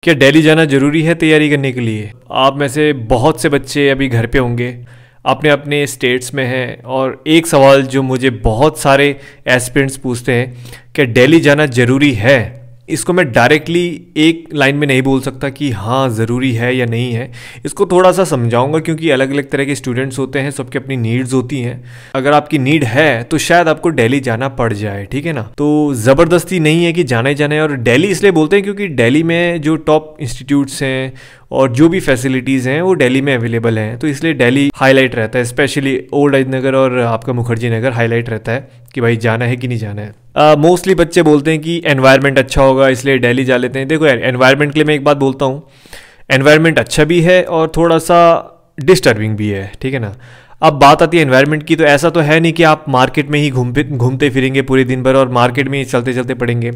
क्या दिल्ली जाना ज़रूरी है तैयारी करने के लिए? आप में से बहुत से बच्चे अभी घर पे होंगे, अपने अपने स्टेट्स में हैं, और एक सवाल जो मुझे बहुत सारे एस्पिरेंट्स पूछते हैं, क्या दिल्ली जाना ज़रूरी है? इसको मैं डायरेक्टली एक लाइन में नहीं बोल सकता कि हाँ ज़रूरी है या नहीं है। इसको थोड़ा सा समझाऊंगा, क्योंकि अलग अलग तरह के स्टूडेंट्स होते हैं, सबकी अपनी नीड्स होती हैं। अगर आपकी नीड है तो शायद आपको दिल्ली जाना पड़ जाए, ठीक है ना। तो ज़बरदस्ती नहीं है कि जाना ही जाना है। और दिल्ली इसलिए बोलते हैं क्योंकि दिल्ली में जो टॉप इंस्टीट्यूट्स हैं और जो भी फैसिलिटीज़ हैं वो दिल्ली में अवेलेबल हैं, तो इसलिए दिल्ली हाईलाइट रहता है। स्पेशली ओल्ड अजय नगर और आपका मुखर्जी नगर हाईलाइट रहता है कि भाई जाना है कि नहीं जाना है। मोस्टली बच्चे बोलते हैं कि एनवायरनमेंट अच्छा होगा इसलिए दिल्ली जा लेते हैं। देखो यार, एनवायरनमेंट के लिए मैं एक बात बोलता हूँ, एनवायरनमेंट अच्छा भी है और थोड़ा सा डिस्टर्बिंग भी है, ठीक है ना। अब बात आती है एनवायरनमेंट की, तो ऐसा तो है नहीं कि आप मार्केट में ही घूमते फिरेंगे पूरे दिन भर और मार्केट में ही चलते चलते पढ़ेंगे।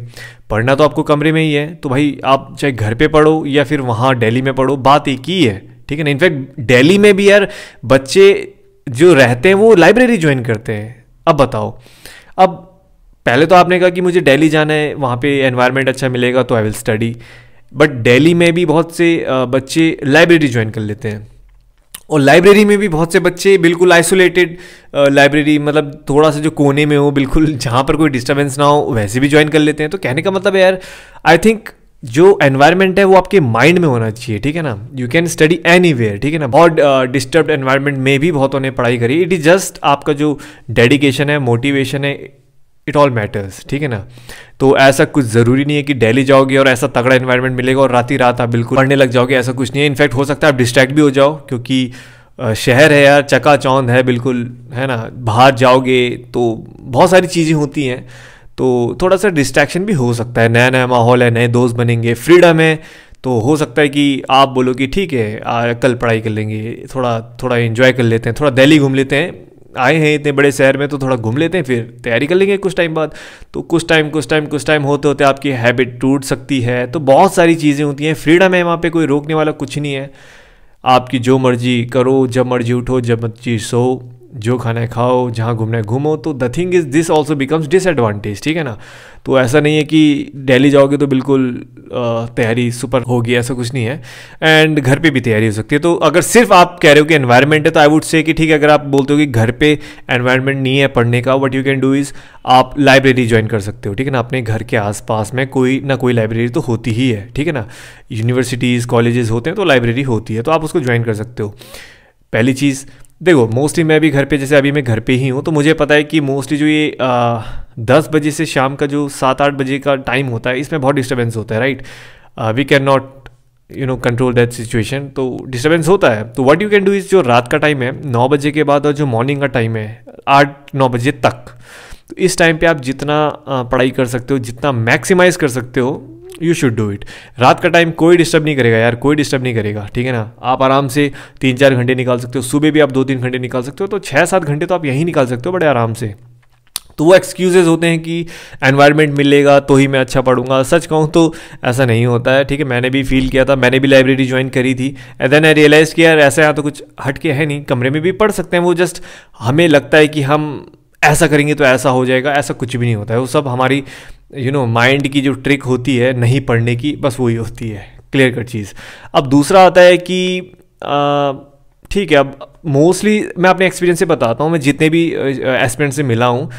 पढ़ना तो आपको कमरे में ही है, तो भाई आप चाहे घर पे पढ़ो या फिर वहाँ दिल्ली में पढ़ो, बात एक ही है, ठीक है ना। इनफैक्ट दिल्ली में भी यार बच्चे जो रहते हैं वो लाइब्रेरी ज्वाइन करते हैं। अब बताओ, अब पहले तो आपने कहा कि मुझे दिल्ली जाना है, वहाँ पे एनवायरनमेंट अच्छा मिलेगा तो I will study, but Delhi में भी बहुत से बच्चे लाइब्रेरी ज्वाइन कर लेते हैं, और लाइब्रेरी में भी बहुत से बच्चे बिल्कुल आइसोलेटेड लाइब्रेरी, मतलब थोड़ा सा जो कोने में हो, बिल्कुल जहाँ पर कोई डिस्टर्बेंस ना हो, वैसे भी ज्वाइन कर लेते हैं। तो कहने का मतलब है यार, आई थिंक जो एनवायरनमेंट है वो आपके माइंड में होना चाहिए, ठीक है ना। यू कैन स्टडी एनीवेयर, ठीक है ना। बहुत डिस्टर्ब्ड एनवायरनमेंट में भी बहुतों ने पढ़ाई करी। इट इज़ जस्ट आपका जो डेडिकेशन है, मोटिवेशन है, इट ऑल मैटर्स, ठीक है ना। तो ऐसा कुछ ज़रूरी नहीं है कि दिल्ली जाओगे और ऐसा तगड़ा एनवायरनमेंट मिलेगा और रात ही रात आप बिल्कुल पढ़ने लग जाओगे, ऐसा कुछ नहीं है। इनफैक्ट हो सकता है आप डिस्ट्रैक्ट भी हो जाओ, क्योंकि शहर है यार, चकाचौंध है बिल्कुल, है ना। बाहर जाओगे तो बहुत सारी चीज़ें होती हैं, तो थोड़ा सा डिस्ट्रैक्शन भी हो सकता है। नया नया माहौल है, नए दोस्त बनेंगे, फ्रीडम है, तो हो सकता है कि आप बोलो कि ठीक है कल पढ़ाई कर लेंगे, थोड़ा एंजॉय कर लेते हैं, थोड़ा दिल्ली घूम लेते हैं, आए हैं इतने बड़े शहर में तो थोड़ा घूम लेते हैं, फिर तैयारी कर लेंगे कुछ टाइम बाद। तो कुछ टाइम होते होते आपकी हैबिट टूट सकती है। तो बहुत सारी चीज़ें होती हैं, फ्रीडम है वहाँ पे, कोई रोकने वाला कुछ नहीं है। आपकी जो मर्जी करो, जब मर्जी उठो, जब मर्जी सो, जो खाना है खाओ, जहाँ घूमना है घूमो। तो the thing is this also becomes disadvantage, ठीक है ना। तो ऐसा नहीं है कि दिल्ली जाओगे तो बिल्कुल तैयारी सुपर होगी, ऐसा कुछ नहीं है। एंड घर पे भी तैयारी हो सकती है। तो अगर सिर्फ आप कह रहे हो कि एनवायरनमेंट है, तो आई वुड से कि ठीक है, अगर आप बोलते हो कि घर पे एनवायरनमेंट नहीं है पढ़ने का, what you can do is आप लाइब्रेरी ज्वाइन कर सकते हो, ठीक है ना। अपने घर के आसपास में कोई ना कोई लाइब्रेरी तो होती ही है, ठीक है ना। यूनिवर्सिटीज़ कॉलेजेस होते हैं तो लाइब्रेरी होती है, तो आप उसको ज्वाइन कर सकते हो। पहली चीज़ देखो, मोस्टली मैं भी घर पे, जैसे अभी मैं घर पे ही हूँ, तो मुझे पता है कि मोस्टली जो ये 10 बजे से शाम का जो 7-8 बजे का टाइम होता है, इसमें बहुत डिस्टर्बेंस होता है, right. We can not control that situation, तो डिस्टर्बेंस होता है। तो what you can do is जो रात का टाइम है 9 बजे के बाद और जो मॉर्निंग का टाइम है 8-9 बजे तक, तो इस टाइम पे आप जितना पढ़ाई कर सकते हो, जितना मैक्सिमाइज कर सकते हो, यू शुड डू इट। रात का टाइम कोई डिस्टर्ब नहीं करेगा यार, कोई डिस्टर्ब नहीं करेगा, ठीक है ना। आप आराम से 3-4 घंटे निकाल सकते हो, सुबह भी आप 2-3 घंटे निकाल सकते हो, तो 6-7 घंटे तो आप यहीं निकाल सकते हो बड़े आराम से। तो वो एक्सक्यूजेज होते हैं कि एनवायरनमेंट मिलेगा तो ही मैं अच्छा पढ़ूंगा। सच कहूँ तो ऐसा नहीं होता है, ठीक है। मैंने भी फील किया था, मैंने भी लाइब्रेरी ज्वाइन करी थी, एंड देन आई रियलाइज कि यार ऐसा यहाँ तो कुछ हट के है नहीं, कमरे में भी पढ़ सकते हैं। वो जस्ट हमें लगता है कि हम ऐसा करेंगे तो ऐसा हो जाएगा, ऐसा कुछ भी नहीं होता है। वो सब हमारी माइंड की जो ट्रिक होती है नहीं पढ़ने की, बस वही होती है, क्लियर कट चीज़। अब दूसरा आता है कि ठीक है, अब मोस्टली मैं अपने एक्सपीरियंस से बताता हूँ, मैं जितने भी एस्पिरेंट से मिला हूँ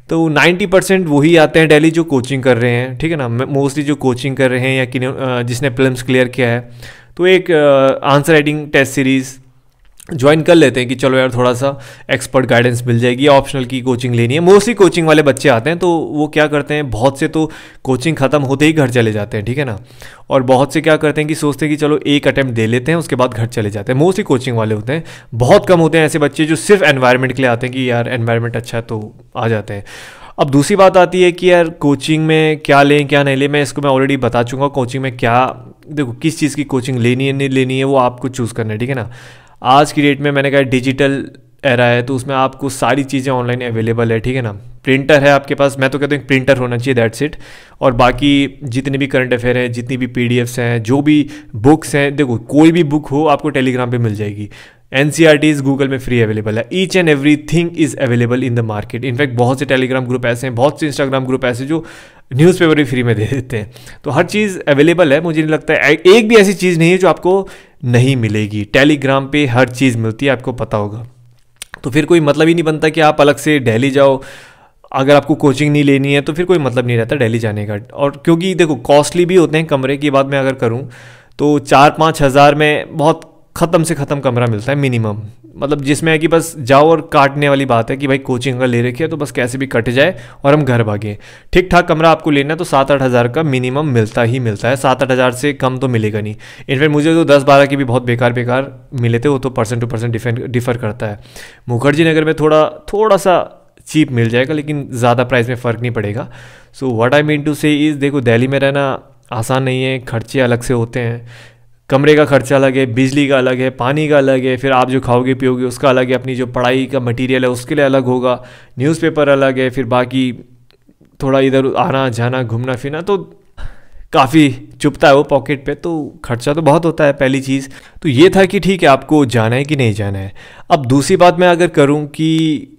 तो 90% वही आते हैं दिल्ली जो कोचिंग कर रहे हैं, ठीक है ना। मोस्टली जो कोचिंग कर रहे हैं या कि जिसने प्रीलिम्स क्लियर किया है, तो एक answer writing test series join कर लेते हैं कि चलो यार थोड़ा सा एक्सपर्ट गाइडेंस मिल जाएगी, ऑप्शनल की कोचिंग लेनी है। मोस्टली कोचिंग वाले बच्चे आते हैं, तो वो क्या करते हैं, बहुत से तो कोचिंग ख़त्म होते ही घर चले जाते हैं, ठीक है ना। और बहुत से क्या करते हैं कि सोचते हैं कि चलो एक अटैम्प्ट दे लेते हैं, उसके बाद घर चले जाते हैं। मोस्टली कोचिंग वाले होते हैं, बहुत कम होते हैं ऐसे बच्चे जो सिर्फ एनवायरनमेंट के लिए आते हैं कि यार एनवायरनमेंट अच्छा है तो आ जाते हैं। अब दूसरी बात आती है कि यार कोचिंग में क्या लें क्या नहीं लें। मैं ऑलरेडी बता चुका हूँ कोचिंग में क्या, देखो किस चीज़ की कोचिंग लेनी है नहीं लेनी है वो आपको चूज़ करना है, ठीक है ना। आज की डेट में मैंने कहा डिजिटल एरा है, तो उसमें आपको सारी चीज़ें ऑनलाइन अवेलेबल है, ठीक है ना। प्रिंटर है आपके पास, मैं तो कहता हूँ प्रिंटर होना चाहिए, दैट्स इट। और बाकी जितने भी करंट अफेयर हैं, जितनी भी PDFs हैं, जो भी बुक्स हैं, देखो कोई भी बुक हो आपको टेलीग्राम पे मिल जाएगी। NCERTs गूगल में फ्री अवेलेबल है। Each and every thing is available in the market. In fact बहुत से टेलीग्राम ग्रुप ऐसे हैं, बहुत से इंस्टाग्राम ग्रुप ऐसे जो न्यूज़पेपर भी फ्री में दे देते हैं। तो हर चीज़ अवेलेबल है, मुझे नहीं लगता है एक भी ऐसी चीज़ नहीं है जो आपको नहीं मिलेगी। टेलीग्राम पे हर चीज़ मिलती है, आपको पता होगा। तो फिर कोई मतलब ही नहीं बनता कि आप अलग से दिल्ली जाओ। अगर आपको कोचिंग नहीं लेनी है तो फिर कोई मतलब नहीं रहता दिल्ली जाने का। और क्योंकि देखो कॉस्टली भी होते हैं कमरे की बात मैं अगर करूँ तो 4-5 हज़ार में बहुत ख़त्म से ख़त्म कमरा मिलता है मिनिमम, मतलब जिसमें है कि बस जाओ और काटने वाली बात है कि भाई कोचिंग अगर ले रखी है तो बस कैसे भी कट जाए और हम घर भागें। ठीक ठाक कमरा आपको लेना है तो 7-8 हज़ार का मिनिमम मिलता ही मिलता है, 7-8 हज़ार से कम तो मिलेगा नहीं। इनफैक्ट मुझे तो 10-12 के भी बहुत बेकार मिले थे, वो तो पर्सन टू पर्सन डिफ़र करता है। मुखर्जी नगर में थोड़ा सा चीप मिल जाएगा लेकिन ज़्यादा प्राइस में फ़र्क नहीं पड़ेगा। So what I mean to say is, देखो दिल्ली में रहना आसान नहीं है, खर्चे अलग से होते हैं। कमरे का खर्चा अलग है, बिजली का अलग है, पानी का अलग है, फिर आप जो खाओगे पियोगे उसका अलग है, अपनी जो पढ़ाई का मटेरियल है उसके लिए अलग होगा, न्यूज़पेपर अलग है, फिर बाकी थोड़ा इधर आना जाना घूमना फिरना तो काफ़ी चुभता है वो पॉकेट पे, तो खर्चा तो बहुत होता है पहली चीज़। तो ये था कि ठीक है आपको जाना है कि नहीं जाना है। अब दूसरी बात मैं अगर करूँ कि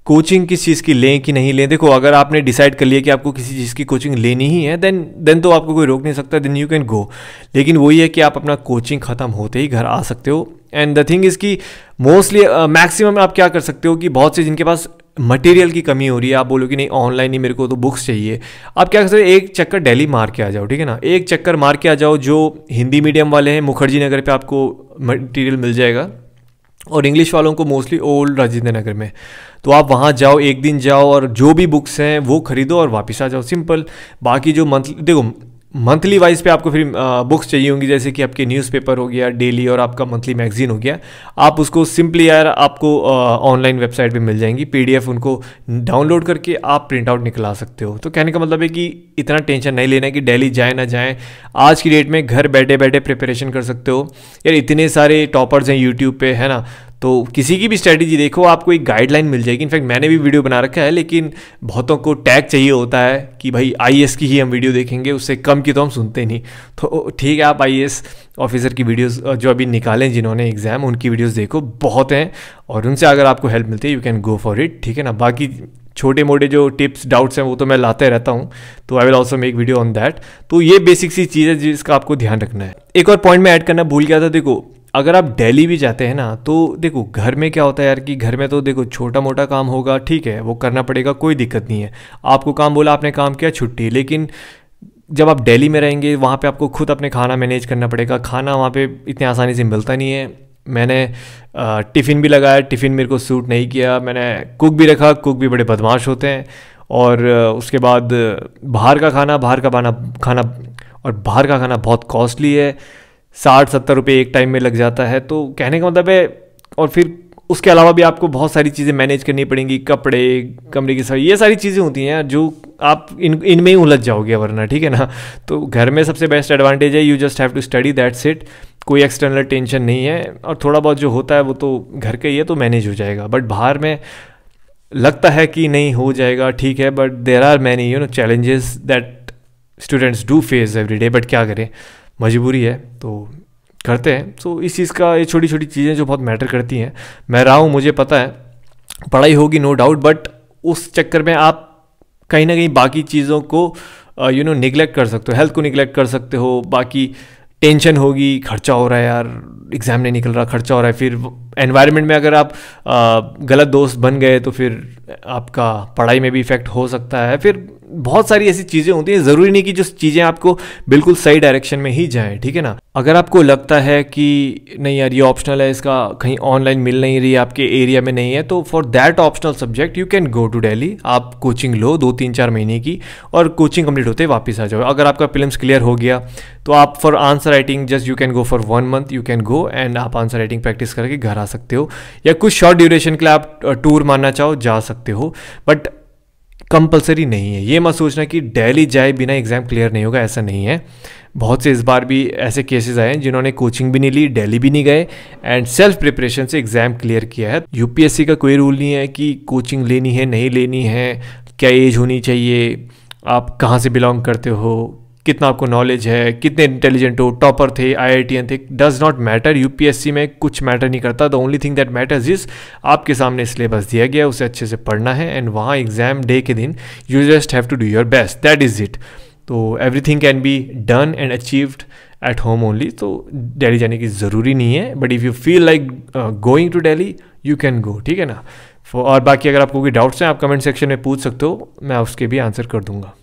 कोचिंग किस चीज़ की लें कि नहीं लें, देखो अगर आपने डिसाइड कर लिया कि आपको किसी चीज़ की कोचिंग लेनी ही है देन तो आपको कोई रोक नहीं सकता, देन यू कैन गो। लेकिन वही है कि आप अपना कोचिंग ख़त्म होते ही घर आ सकते हो। एंड द थिंग इज़ कि मोस्टली मैक्सिमम आप क्या कर सकते हो कि बहुत से जिनके पास मटेरियल की कमी हो रही है, आप बोलो कि नहीं ऑनलाइन ही मेरे को तो बुक्स चाहिए, आप क्या कर सकते हो एक चक्कर दिल्ली मार के आ जाओ, ठीक है ना, एक चक्कर मार के आ जाओ। जो हिंदी मीडियम वाले हैं मुखर्जी नगर पे आपको मटेरियल मिल जाएगा और इंग्लिश वालों को मोस्टली ओल्ड राजेंद्र नगर में। तो आप वहाँ जाओ, एक दिन जाओ और जो भी बुक्स हैं वो खरीदो और वापस आ जाओ, सिंपल। बाकी जो मंथली वाइज पे आपको फिर बुक्स चाहिए होंगी, जैसे कि आपके न्यूज़पेपर हो गया डेली और आपका मंथली मैगजीन हो गया, आप उसको सिंपली यार आपको ऑनलाइन वेबसाइट पे मिल जाएंगी PDF, उनको डाउनलोड करके आप प्रिंट आउट निकला सकते हो। तो कहने का मतलब है कि इतना टेंशन नहीं लेना है कि दिल्ली जाए ना जाए, आज की डेट में घर बैठे बैठे प्रिपरेशन कर सकते हो यार। इतने सारे टॉपर्स हैं यूट्यूब पे, है ना, तो किसी की भी स्ट्रैटेजी देखो आपको एक गाइडलाइन मिल जाएगी। इनफैक्ट मैंने भी वीडियो बना रखा है, लेकिन बहुतों को टैग चाहिए होता है कि भाई IAS की ही हम वीडियो देखेंगे, उससे कम की तो हम सुनते नहीं। तो ठीक है, आप IAS ऑफिसर की वीडियोस जो अभी निकालें जिन्होंने एग्ज़ाम, उनकी वीडियोस देखो, बहुत हैं और उनसे अगर आपको हेल्प मिलती है you can go for it, ठीक है ना। बाकी छोटे मोटे जो टिप्स डाउट्स हैं वो तो मैं लाते रहता हूँ, तो I will also make video on that. तो ये बेसिक सी चीज़ है जिसका आपको ध्यान रखना है। एक और पॉइंट मैं ऐड करना भूल गया था, देखो अगर आप दिल्ली भी जाते हैं ना तो देखो घर में क्या होता है यार कि घर में तो देखो छोटा मोटा काम होगा, ठीक है, वो करना पड़ेगा, कोई दिक्कत नहीं है। आपको काम बोला, आपने काम किया, छुट्टी। लेकिन जब आप दिल्ली में रहेंगे वहाँ पे आपको खुद अपने खाना मैनेज करना पड़ेगा। खाना वहाँ पे इतनी आसानी से मिलता नहीं है। मैंने टिफ़िन भी लगाया, टिफ़िन मेरे को सूट नहीं किया। मैंने कुक भी रखा, कुक भी बड़े बदमाश होते हैं। और उसके बाद बाहर का खाना और बाहर का खाना बहुत कॉस्टली है, 60-70 रुपये एक टाइम में लग जाता है। तो कहने का मतलब है, और फिर उसके अलावा भी आपको बहुत सारी चीज़ें मैनेज करनी पड़ेंगी, कपड़े, कमरे की सफाई, ये सारी चीज़ें होती हैं जो आप इनमें ही उलझ जाओगे वरना, ठीक है ना। तो घर में सबसे बेस्ट एडवांटेज है, you just have to study, that's it. कोई एक्सटर्नल टेंशन नहीं है और थोड़ा बहुत जो होता है वो तो घर का ही है, तो मैनेज हो जाएगा। बट बाहर में लगता है कि नहीं हो जाएगा, ठीक है, but there are many challenges that students do face every day. But क्या करें, मजबूरी है तो करते हैं। सो इस चीज़ का, ये छोटी छोटी चीज़ें जो बहुत मैटर करती हैं। मैं रहा हूँ, मुझे पता है पढ़ाई होगी नो डाउट, बट उस चक्कर में आप कहीं ना कहीं बाकी चीज़ों को निगलेक्ट कर सकते हो, हेल्थ को निगलेक्ट कर सकते हो। बाकी टेंशन होगी, खर्चा हो रहा है यार, एग्ज़ाम नहीं निकल रहा, खर्चा हो रहा है। फिर एनवायरनमेंट में अगर आप गलत दोस्त बन गए तो फिर आपका पढ़ाई में भी इफ़ेक्ट हो सकता है। फिर बहुत सारी ऐसी चीज़ें होती हैं, ज़रूरी नहीं कि जो चीज़ें आपको बिल्कुल सही डायरेक्शन में ही जाएं, ठीक है ना। अगर आपको लगता है कि नहीं यार ये ऑप्शनल है, इसका कहीं ऑनलाइन मिल नहीं रही, आपके एरिया में नहीं है, तो for that optional subject you can go to Delhi. आप कोचिंग लो 2-3-4 महीने की, और कोचिंग कंप्लीट होते ही वापस आ जाओ। अगर आपका प्रीलिम्स क्लियर हो गया तो आप for answer writing just you can go for 1 month, you can go and आप आंसर राइटिंग प्रैक्टिस करके घर आ सकते हो। या कुछ शॉर्ट ड्यूरेशन के लिए आप टूर मारना चाहो जा सकते हो, बट कंपलसरी नहीं है। ये मत सोचना कि दिल्ली जाए बिना एग्ज़ाम क्लियर नहीं होगा, ऐसा नहीं है। बहुत से इस बार भी ऐसे केसेस आए हैं जिन्होंने कोचिंग भी नहीं ली, दिल्ली भी नहीं गए एंड सेल्फ प्रिपरेशन से एग्ज़ाम क्लियर किया है। UPSC का कोई रूल नहीं है कि कोचिंग लेनी है नहीं लेनी है, क्या एज होनी चाहिए, आप कहाँ से बिलोंग करते हो, कितना आपको नॉलेज है, कितने इंटेलिजेंट हो, टॉपर थे, IITian थे, डज नॉट मैटर। यूपीएससी में कुछ मैटर नहीं करता। The only thing that matters is आपके सामने सिलेबस दिया गया, उसे अच्छे से पढ़ना है एंड वहाँ एग्जाम डे के दिन you just have to do your best, that is it. तो everything can be done and achieved at home only. तो दिल्ली जाने की ज़रूरी नहीं है, but if you feel like going to Delhi you can go, ठीक है ना। और बाकी अगर आपको कोई डाउट्स हैं आप कमेंट सेक्शन में पूछ सकते हो, मैं उसके भी आंसर कर दूंगा।